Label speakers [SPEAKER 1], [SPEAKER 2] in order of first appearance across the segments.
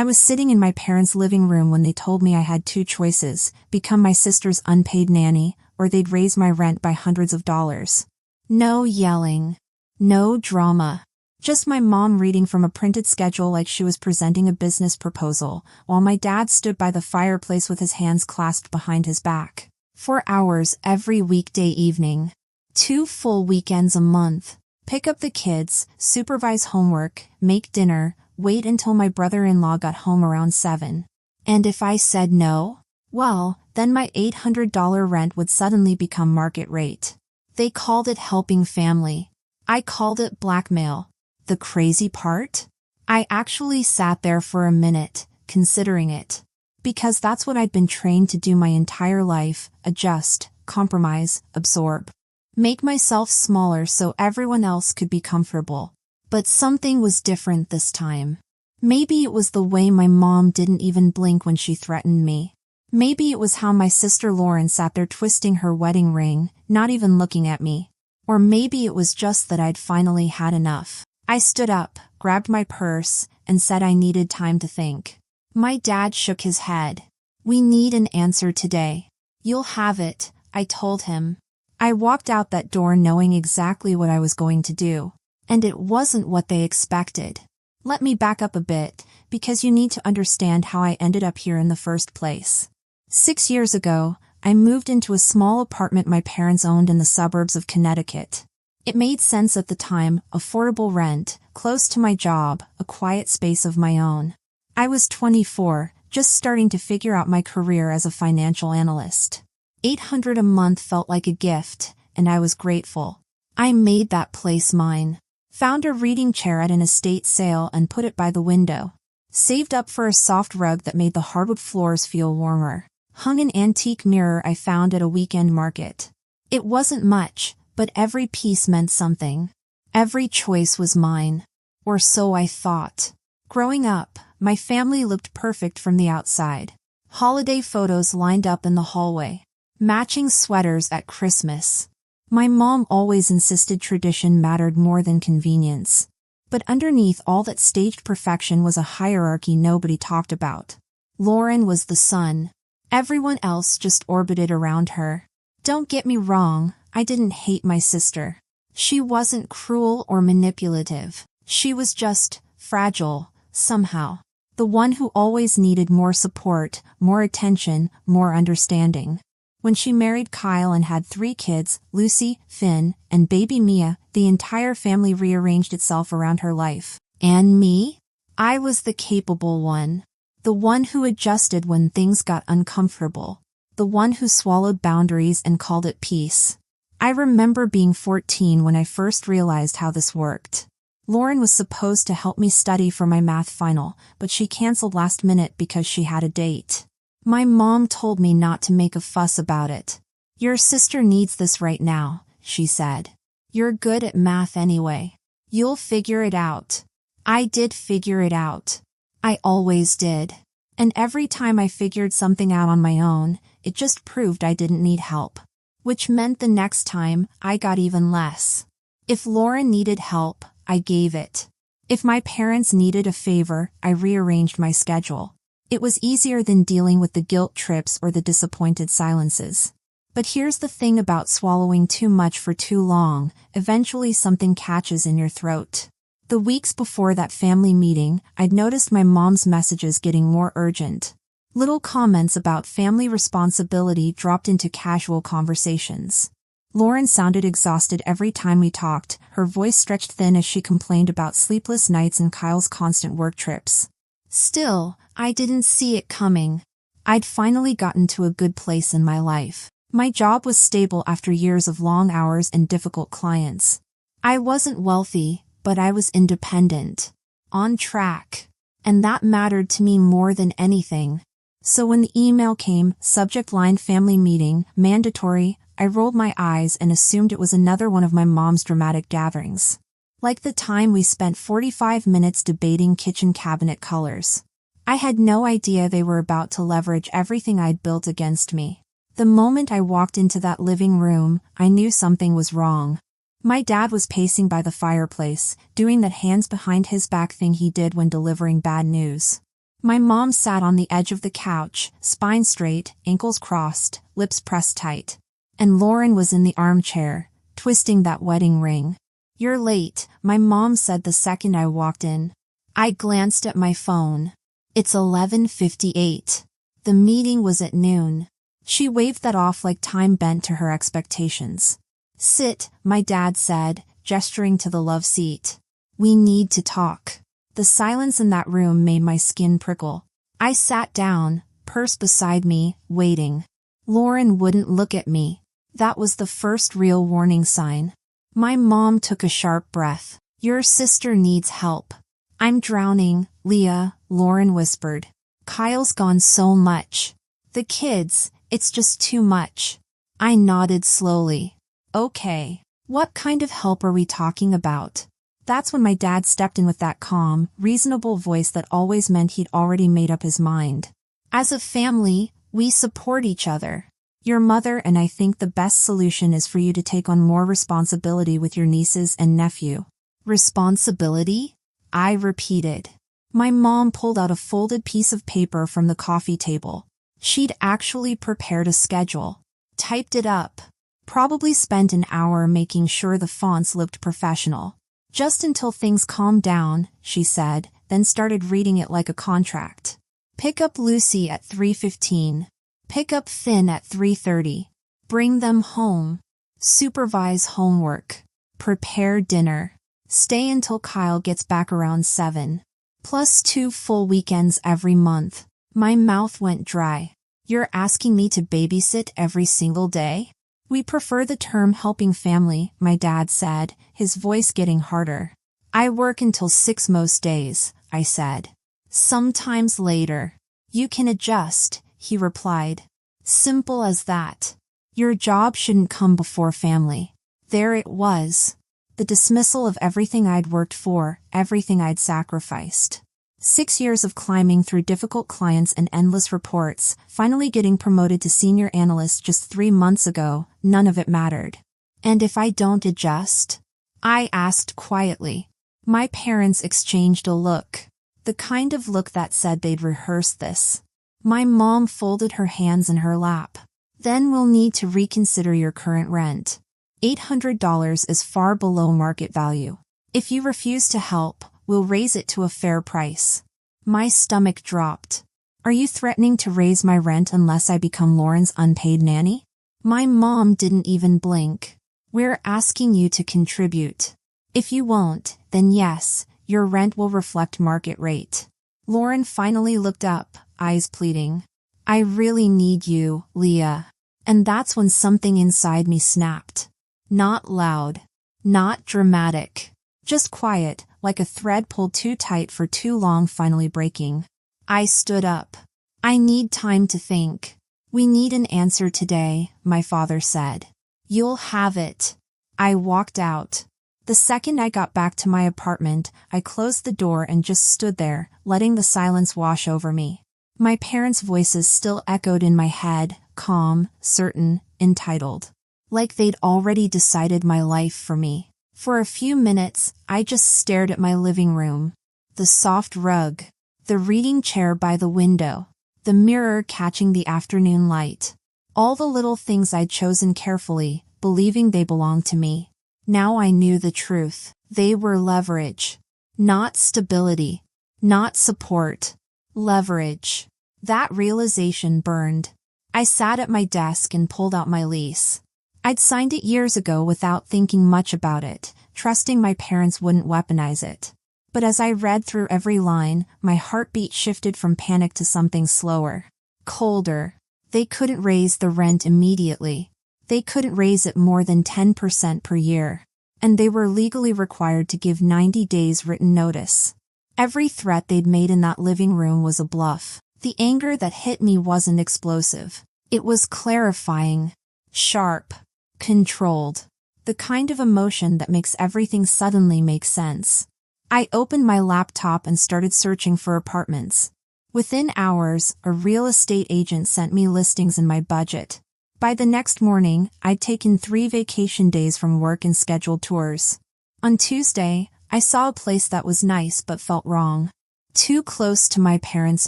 [SPEAKER 1] I was sitting in my parents' living room when they told me I had two choices: become my sister's unpaid nanny, or they'd raise my rent by hundreds of dollars. No yelling. No drama. Just my mom reading from a printed schedule like she was presenting a business proposal, while my dad stood by the fireplace with his hands clasped behind his back. 4 hours every weekday evening. 2 full weekends a month. Pick up the kids, supervise homework, make dinner, wait until my brother-in-law got home around 7. And if I said no, well, then my $800 rent would suddenly become market rate. They called it helping family. I called it blackmail. The crazy part? I actually sat there for a minute, considering it. Because that's what I'd been trained to do my entire life: adjust, compromise, absorb. Make myself smaller so everyone else could be comfortable. But something was different this time. Maybe it was the way my mom didn't even blink when she threatened me. Maybe it was how my sister Lauren sat there twisting her wedding ring, not even looking at me. Or maybe it was just that I'd finally had enough. I stood up, grabbed my purse, and said I needed time to think. My dad shook his head. "We need an answer today." "You'll have it," I told him. I walked out that door knowing exactly what I was going to do. And it wasn't what they expected. Let me back up a bit, because you need to understand how I ended up here in the first place. 6 years ago, I moved into a small apartment my parents owned in the suburbs of Connecticut. It made sense at the time: affordable rent, close to my job, a quiet space of my own. I was 24, just starting to figure out my career as a financial analyst. $800 a month felt like a gift, and I was grateful. I made that place mine. Found a reading chair at an estate sale and put it by the window. Saved up for a soft rug that made the hardwood floors feel warmer. Hung an antique mirror I found at a weekend market. It wasn't much, but every piece meant something. Every choice was mine. Or so I thought. Growing up, my family looked perfect from the outside. Holiday photos lined up in the hallway. Matching sweaters at Christmas. My mom always insisted tradition mattered more than convenience. But underneath all that staged perfection was a hierarchy nobody talked about. Lauren was the sun. Everyone else just orbited around her. Don't get me wrong, I didn't hate my sister. She wasn't cruel or manipulative. She was just fragile, somehow. The one who always needed more support, more attention, more understanding. When she married Kyle and had 3 kids, Lucy, Finn, and baby Mia, the entire family rearranged itself around her life. And me? I was the capable one. The one who adjusted when things got uncomfortable. The one who swallowed boundaries and called it peace. I remember being 14 when I first realized how this worked. Lauren was supposed to help me study for my math final, but she canceled last minute because she had a date. My mom told me not to make a fuss about it. "Your sister needs this right now," she said. "You're good at math anyway. You'll figure it out." I did figure it out. I always did. And every time I figured something out on my own, it just proved I didn't need help. Which meant the next time, I got even less. If Lauren needed help, I gave it. If my parents needed a favor, I rearranged my schedule. It was easier than dealing with the guilt trips or the disappointed silences. But here's the thing about swallowing too much for too long: eventually something catches in your throat. The weeks before that family meeting, I'd noticed my mom's messages getting more urgent. Little comments about family responsibility dropped into casual conversations. Lauren sounded exhausted every time we talked, her voice stretched thin as she complained about sleepless nights and Kyle's constant work trips. Still, I didn't see it coming. I'd finally gotten to a good place in my life. My job was stable after years of long hours and difficult clients. I wasn't wealthy, but I was independent. On track. And that mattered to me more than anything. So when the email came, subject line family meeting, mandatory, I rolled my eyes and assumed it was another one of my mom's dramatic gatherings. Like the time we spent 45 minutes debating kitchen cabinet colors. I had no idea they were about to leverage everything I'd built against me. The moment I walked into that living room, I knew something was wrong. My dad was pacing by the fireplace, doing that hands behind his back thing he did when delivering bad news. My mom sat on the edge of the couch, spine straight, ankles crossed, lips pressed tight. And Lauren was in the armchair, twisting that wedding ring. "You're late," my mom said the second I walked in. I glanced at my phone. It's 11:58. The meeting was at noon. She waved that off like time bent to her expectations. "Sit," my dad said, gesturing to the love seat. "We need to talk." The silence in that room made my skin prickle. I sat down, purse beside me, waiting. Lauren wouldn't look at me. That was the first real warning sign. My mom took a sharp breath. "Your sister needs help." "I'm drowning, Leah," Lauren whispered. "Kyle's gone so much. The kids, it's just too much." I nodded slowly. "Okay. What kind of help are we talking about?" That's when my dad stepped in with that calm, reasonable voice that always meant he'd already made up his mind. "As a family, we support each other. Your mother and I think the best solution is for you to take on more responsibility with your nieces and nephew." "Responsibility?" I repeated. My mom pulled out a folded piece of paper from the coffee table. She'd actually prepared a schedule. Typed it up. Probably spent an hour making sure the fonts looked professional. "Just until things calmed down," she said, then started reading it like a contract. "Pick up Lucy at 3:15. Pick up Finn at 3:30. Bring them home. Supervise homework. Prepare dinner. Stay until Kyle gets back around 7. Plus 2 full weekends every month." My mouth went dry. "You're asking me to babysit every single day?" "We prefer the term helping family," my dad said, his voice getting harder. "I work until 6 most days," I said. "Sometimes later. You can adjust," he replied. Simple as that. Your job shouldn't come before family. There it was. The dismissal of everything I'd worked for, everything I'd sacrificed. 6 years of climbing through difficult clients and endless reports, finally getting promoted to senior analyst just 3 months ago, none of it mattered. "And if I don't adjust?" I asked quietly. My parents exchanged a look. The kind of look that said they'd rehearsed this. My mom folded her hands in her lap. "Then we'll need to reconsider your current rent. $800 is far below market value. If you refuse to help, we'll raise it to a fair price." My stomach dropped. "Are you threatening to raise my rent unless I become Lauren's unpaid nanny?" My mom didn't even blink. "We're asking you to contribute. If you won't, then yes, your rent will reflect market rate." Lauren finally looked up, eyes pleading. "I really need you, Leah." And that's when something inside me snapped. Not loud. Not dramatic. Just quiet, like a thread pulled too tight for too long finally breaking. I stood up. "I need time to think. We need an answer today," my father said. "You'll have it." I walked out. The second I got back to my apartment, I closed the door and just stood there, letting the silence wash over me. My parents' voices still echoed in my head, calm, certain, entitled. Like they'd already decided my life for me. For a few minutes, I just stared at my living room. The soft rug. The reading chair by the window. The mirror catching the afternoon light. All the little things I'd chosen carefully, believing they belonged to me. Now I knew the truth. They were leverage. Not stability. Not support. Leverage. That realization burned. I sat at my desk and pulled out my lease. I'd signed it years ago without thinking much about it, trusting my parents wouldn't weaponize it. But as I read through every line, my heartbeat shifted from panic to something slower. Colder. They couldn't raise the rent immediately. They couldn't raise it more than 10% per year. And they were legally required to give 90 days written notice. Every threat they'd made in that living room was a bluff. The anger that hit me wasn't explosive. It was clarifying. Sharp. Controlled. The kind of emotion that makes everything suddenly make sense. I opened my laptop and started searching for apartments. Within hours, a real estate agent sent me listings in my budget. By the next morning, I'd taken 3 vacation days from work and scheduled tours. On Tuesday, I saw a place that was nice but felt wrong. Too close to my parents'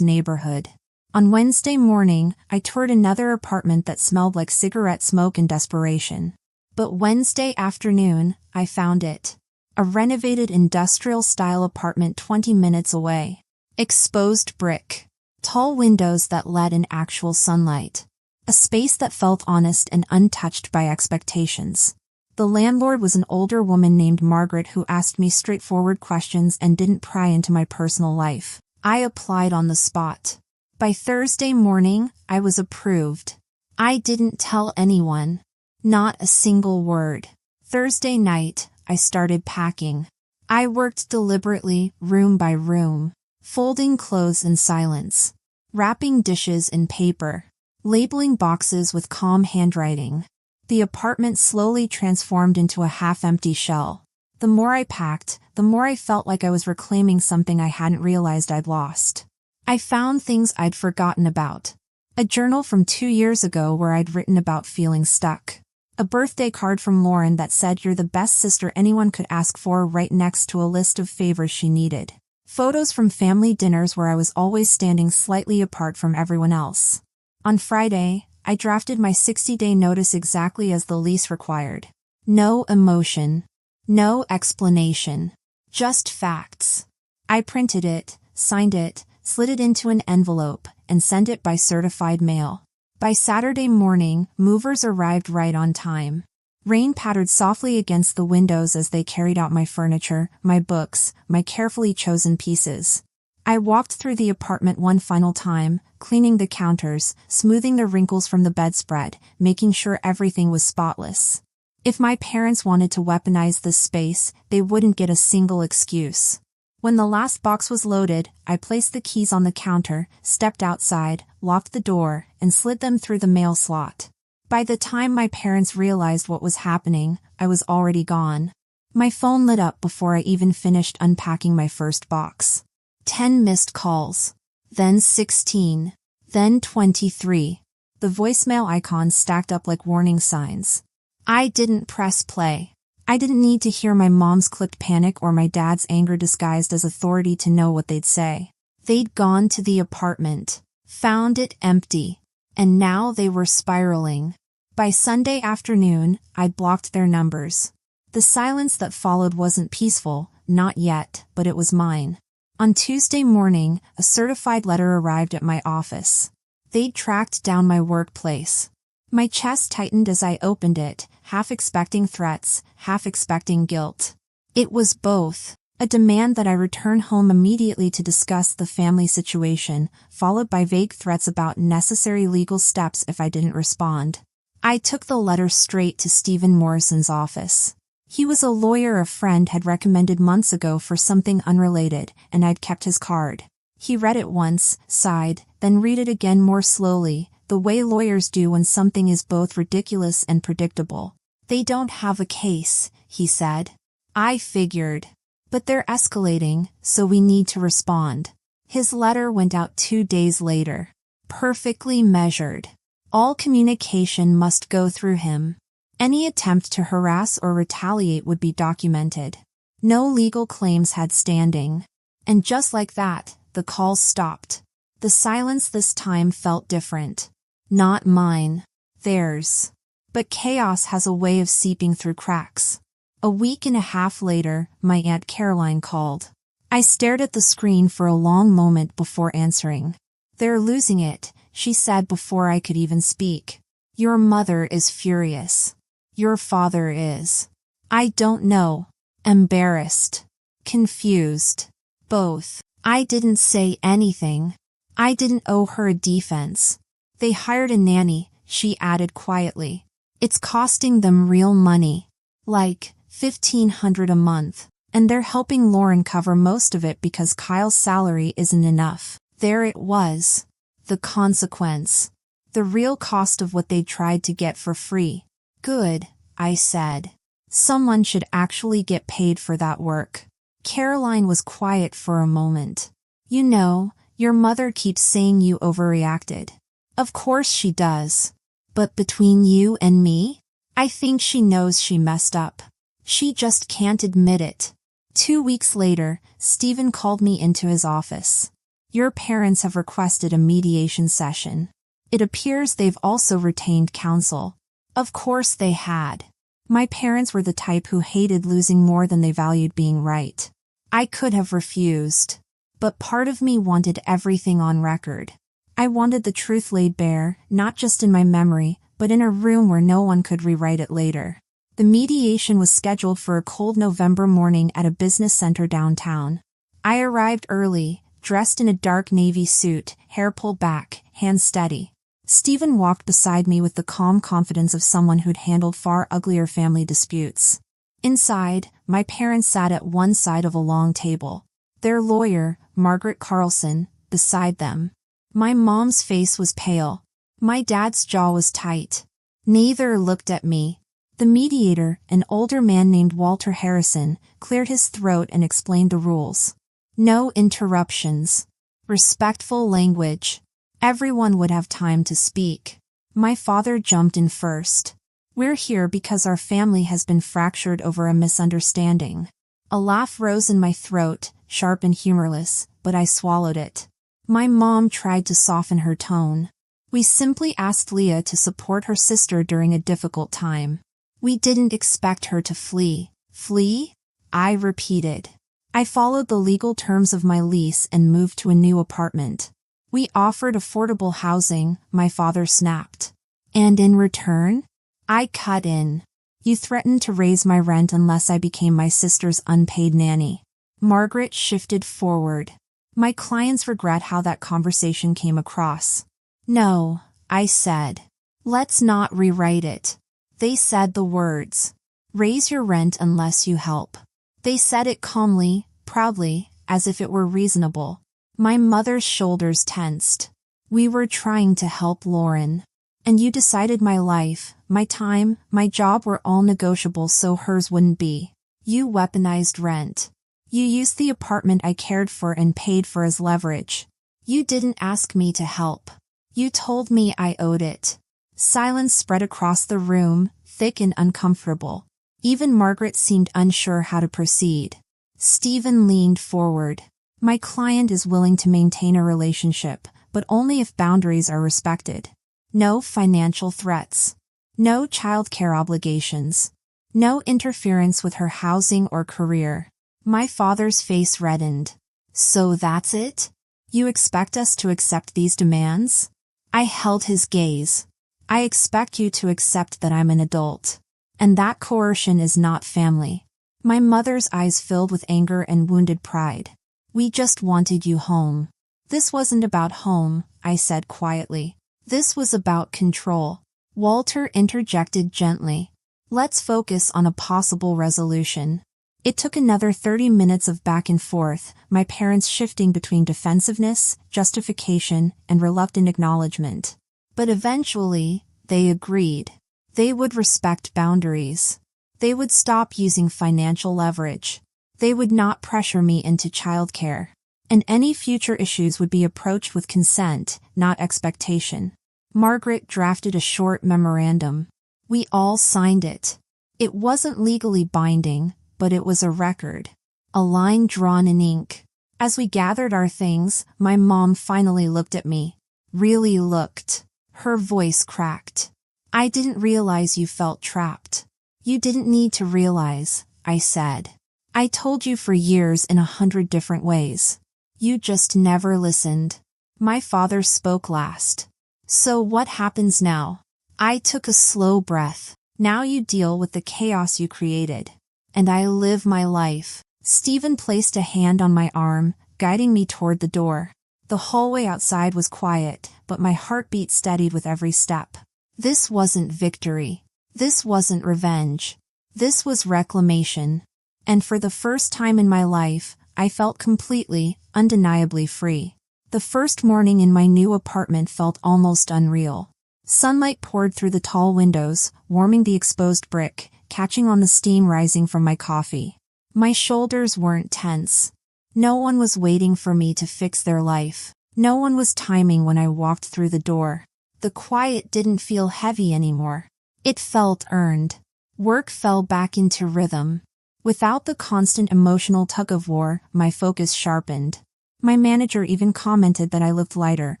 [SPEAKER 1] neighborhood. On Wednesday morning, I toured another apartment that smelled like cigarette smoke and desperation. But Wednesday afternoon, I found it. A renovated industrial-style apartment 20 minutes away. Exposed brick. Tall windows that let in actual sunlight. A space that felt honest and untouched by expectations. The landlord was an older woman named Margaret who asked me straightforward questions and didn't pry into my personal life. I applied on the spot. By Thursday morning, I was approved. I didn't tell anyone. Not a single word. Thursday night, I started packing. I worked deliberately, room by room. Folding clothes in silence. Wrapping dishes in paper. Labeling boxes with calm handwriting. The apartment slowly transformed into a half-empty shell. The more I packed, the more I felt like I was reclaiming something I hadn't realized I'd lost. I found things I'd forgotten about. A journal from 2 years ago where I'd written about feeling stuck. A birthday card from Lauren that said you're the best sister anyone could ask for right next to a list of favors she needed. Photos from family dinners where I was always standing slightly apart from everyone else. On Friday, I drafted my 60-day notice exactly as the lease required. No emotion. No explanation. Just facts. I printed it, signed it, slid it into an envelope, and sent it by certified mail. By Saturday morning, movers arrived right on time. Rain pattered softly against the windows as they carried out my furniture, my books, my carefully chosen pieces. I walked through the apartment one final time, cleaning the counters, smoothing the wrinkles from the bedspread, making sure everything was spotless. If my parents wanted to weaponize this space, they wouldn't get a single excuse. When the last box was loaded, I placed the keys on the counter, stepped outside, locked the door, and slid them through the mail slot. By the time my parents realized what was happening, I was already gone. My phone lit up before I even finished unpacking my first box. 10 missed calls. Then 16. Then 23. The voicemail icons stacked up like warning signs. I didn't press play. I didn't need to hear my mom's clipped panic or my dad's anger disguised as authority to know what they'd say. They'd gone to the apartment, found it empty, and now they were spiraling. By Sunday afternoon, I'd blocked their numbers. The silence that followed wasn't peaceful, not yet, but it was mine. On Tuesday morning, a certified letter arrived at my office. They'd tracked down my workplace. My chest tightened as I opened it, half expecting threats, half expecting guilt. It was both. A demand that I return home immediately to discuss the family situation, followed by vague threats about necessary legal steps if I didn't respond. I took the letter straight to Stephen Morrison's office. He was a lawyer a friend had recommended months ago for something unrelated, and I'd kept his card. He read it once, sighed, then read it again more slowly, the way lawyers do when something is both ridiculous and predictable. They don't have a case, he said. I figured. But they're escalating, so we need to respond. His letter went out 2 days later. Perfectly measured. All communication must go through him. Any attempt to harass or retaliate would be documented. No legal claims had standing. And just like that, the calls stopped. The silence this time felt different. Not mine. Theirs. But chaos has a way of seeping through cracks. A week and a half later, my Aunt Caroline called. I stared at the screen for a long moment before answering. They're losing it, she said before I could even speak. Your mother is furious. Your father is. I don't know. Embarrassed. Confused. Both. I didn't say anything. I didn't owe her a defense. They hired a nanny, she added quietly. It's costing them real money. Like $1,500 a month. And they're helping Lauren cover most of it because Kyle's salary isn't enough. There it was. The consequence. The real cost of what they tried to get for free. Good, I said. Someone should actually get paid for that work. Caroline was quiet for a moment. You know, your mother keeps saying you overreacted. Of course she does. But between you and me, I think she knows she messed up. She just can't admit it. 2 weeks later, Stephen called me into his office. Your parents have requested a mediation session. It appears they've also retained counsel. Of course they had. My parents were the type who hated losing more than they valued being right. I could have refused. But part of me wanted everything on record. I wanted the truth laid bare, not just in my memory, but in a room where no one could rewrite it later. The mediation was scheduled for a cold November morning at a business center downtown. I arrived early, dressed in a dark navy suit, hair pulled back, hands steady. Stephen walked beside me with the calm confidence of someone who'd handled far uglier family disputes. Inside, my parents sat at one side of a long table. Their lawyer, Margaret Carlson, beside them. My mom's face was pale. My dad's jaw was tight. Neither looked at me. The mediator, an older man named Walter Harrison, cleared his throat and explained the rules. No interruptions. Respectful language. Everyone would have time to speak. My father jumped in first. We're here because our family has been fractured over a misunderstanding. A laugh rose in my throat, sharp and humorless, but I swallowed it. My mom tried to soften her tone. We simply asked Leah to support her sister during a difficult time. We didn't expect her to flee. Flee? I repeated. I followed the legal terms of my lease and moved to a new apartment. We offered affordable housing, my father snapped. And in return? I cut in. You threatened to raise my rent unless I became my sister's unpaid nanny. Margaret shifted forward. My clients regret how that conversation came across. No, I said. Let's not rewrite it. They said the words. Raise your rent unless you help. They said it calmly, proudly, as if it were reasonable. My mother's shoulders tensed. We were trying to help Lauren. And you decided my life, my time, my job were all negotiable so hers wouldn't be. You weaponized rent. You used the apartment I cared for and paid for as leverage. You didn't ask me to help. You told me I owed it. Silence spread across the room, thick and uncomfortable. Even Margaret seemed unsure how to proceed. Stephen leaned forward. My client is willing to maintain a relationship, but only if boundaries are respected. No financial threats. No childcare obligations. No interference with her housing or career. My father's face reddened. So that's it? You expect us to accept these demands? I held his gaze. I expect you to accept that I'm an adult. And that coercion is not family. My mother's eyes filled with anger and wounded pride. We just wanted you home. This wasn't about home, I said quietly. This was about control. Walter interjected gently. Let's focus on a possible resolution. It took another 30 minutes of back and forth, my parents shifting between defensiveness, justification, and reluctant acknowledgement. But eventually, they agreed. They would respect boundaries. They would stop using financial leverage. They would not pressure me into childcare. And any future issues would be approached with consent, not expectation. Margaret drafted a short memorandum. We all signed it. It wasn't legally binding, but it was a record. A line drawn in ink. As we gathered our things, my mom finally looked at me. Really looked. Her voice cracked. I didn't realize you felt trapped. You didn't need to realize, I said. I told you for years in 100 different ways. You just never listened. My father spoke last. So what happens now? I took a slow breath. Now you deal with the chaos you created. And I live my life. Stephen placed a hand on my arm, guiding me toward the door. The hallway outside was quiet, but my heartbeat steadied with every step. This wasn't victory. This wasn't revenge. This was reclamation. And for the first time in my life, I felt completely, undeniably free. The first morning in my new apartment felt almost unreal. Sunlight poured through the tall windows, warming the exposed brick, catching on the steam rising from my coffee. My shoulders weren't tense. No one was waiting for me to fix their life. No one was timing when I walked through the door. The quiet didn't feel heavy anymore. It felt earned. Work fell back into rhythm. Without the constant emotional tug-of-war, my focus sharpened. My manager even commented that I looked lighter,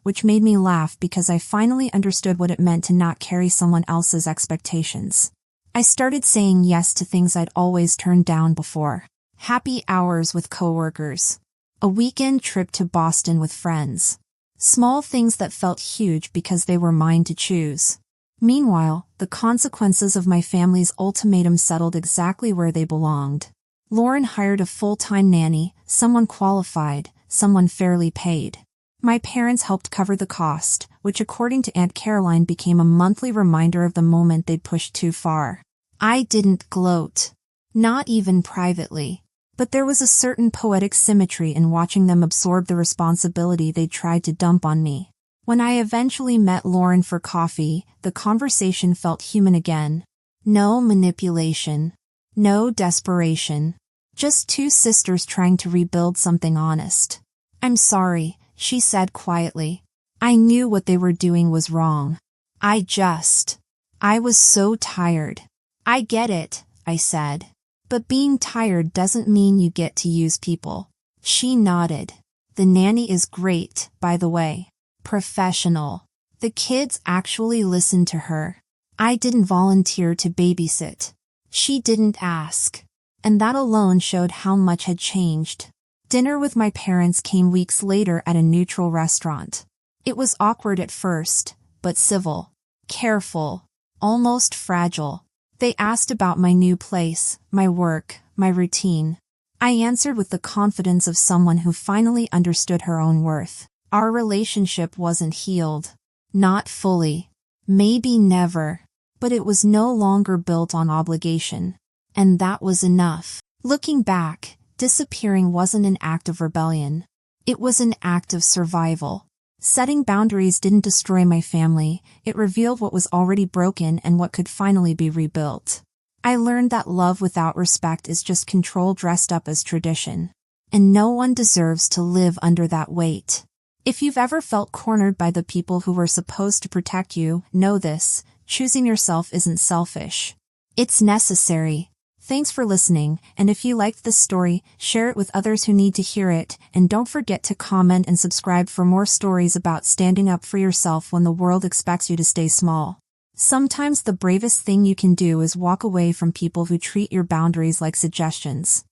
[SPEAKER 1] which made me laugh because I finally understood what it meant to not carry someone else's expectations. I started saying yes to things I'd always turned down before. Happy hours with coworkers. A weekend trip to Boston with friends. Small things that felt huge because they were mine to choose. Meanwhile, the consequences of my family's ultimatum settled exactly where they belonged. Lauren hired a full-time nanny, someone qualified, someone fairly paid. My parents helped cover the cost, which according to Aunt Caroline became a monthly reminder of the moment they'd pushed too far. I didn't gloat. Not even privately. But there was a certain poetic symmetry in watching them absorb the responsibility they'd tried to dump on me. When I eventually met Lauren for coffee, the conversation felt human again. No manipulation. No desperation. Just two sisters trying to rebuild something honest. "I'm sorry," she said quietly. I knew what they were doing was wrong. I was so tired. "I get it," I said. "But being tired doesn't mean you get to use people." She nodded. "The nanny is great, by the way. Professional. The kids actually listened to her. I didn't volunteer to babysit. She didn't ask." And that alone showed how much had changed. Dinner with my parents came weeks later at a neutral restaurant. It was awkward at first, but civil. Careful. Almost fragile. They asked about my new place, my work, my routine. I answered with the confidence of someone who finally understood her own worth. Our relationship wasn't healed. Not fully. Maybe never. But it was no longer built on obligation. And that was enough. Looking back, disappearing wasn't an act of rebellion. It was an act of survival. Setting boundaries didn't destroy my family, it revealed what was already broken and what could finally be rebuilt. I learned that love without respect is just control dressed up as tradition. And no one deserves to live under that weight. If you've ever felt cornered by the people who were supposed to protect you, know this: choosing yourself isn't selfish. It's necessary. Thanks for listening, and if you liked this story, share it with others who need to hear it, and don't forget to comment and subscribe for more stories about standing up for yourself when the world expects you to stay small. Sometimes the bravest thing you can do is walk away from people who treat your boundaries like suggestions.